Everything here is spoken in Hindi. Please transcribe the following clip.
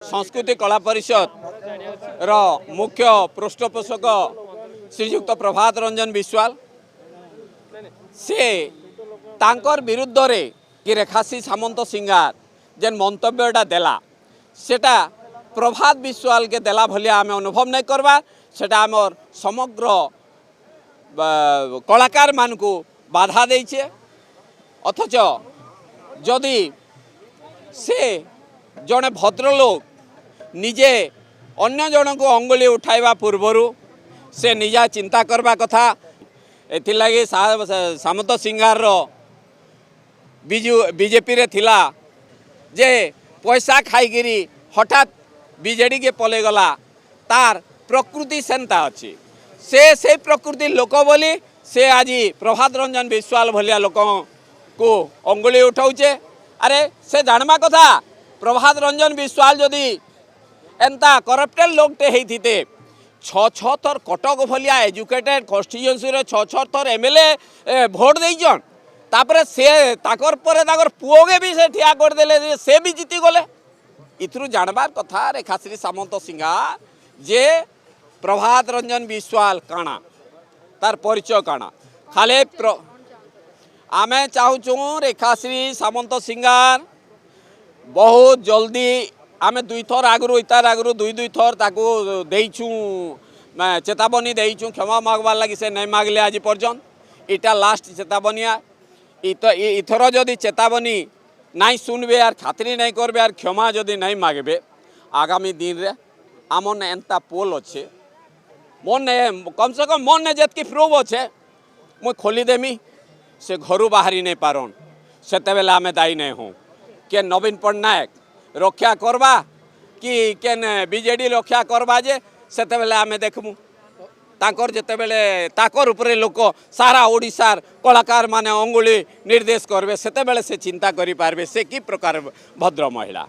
संस्कृति कला परिषद मुख्य पृष्ठपोषक श्रीयुक्त प्रभात रंजन विश्वाल से तांकर विरुद्ध रे कि रेखासी सामंत सिंगार जेन मंतव्यटा देला सेटा प्रभात विश्वाल के देला भलिया आम अनुभव नहीं करवा सेटा आमर समग्र कलाकार मान को बाधा देछे। अथच जदि से जड़े भद्रलोक निजे अन्य जन को अंगुली उठाइबा पूर्वरु से निजा चिंता करबा कथा। एथिलागी सामंत सिंगार बीजेपी रे थिला जे पैसा खाईगिरी हठात बीजेडी के पले गला तार प्रकृति सेंता अच्छी से प्रकृति लोक बोली से आज प्रभात रंजन विश्वाल भलिया लोक को अंगुली उठाऊचे। अरे से जानवा कथा प्रभात रंजन विश्वाल जदि एंता करप्टेड लोकटे होते छ थर कटक भलिया एजुकेटेड कन्स्टिट्यूएंसी रे छ थर एमएलए भोट देइजन तापरे से ताकर परे ताकर पुओगे भी से ठिया कर देले से भी जीती गले। इथरु जानबार कथा रेखाश्री सामंत सिंगार जे प्रभात रंजन विश्वाल काना तार परिचय काना खाले आमे चाहूँ रेखाश्री सामंत सिंगार बहुत जल्दी आमे दुई थर आगु इतार आगु दुई थर ताकू देइछु चेतावनी देइछु क्षमा मागवार लगी से नहीं मागले आज पर्यंत इटा लास्ट चेतावनिया। इथर जदि चेतावनी नहीं सुनबे यार खातरी नहीं करबे यार क्षमा जदि नहीं मागबे आगामी दिन रे आमन एंता पोल अच्छे मन कम से कम मन जेतकी प्रूव अच्छे मुई खोली देमी से घर बाहरी नहीं पारन से आमे दायी नहीं हूँ के नवीन पट्टनायक रक्षा करवा कि केन बीजेडी रक्षा करवा जे सेतेबेले आमे देखमु ताकर जेतेबेले ताकर उपरे लोक सारा ओडिशार कलाकार माने अंगुली निर्देश करबे सेतेबेले से चिंता करि पारबे से कि प्रकार भद्र महिला।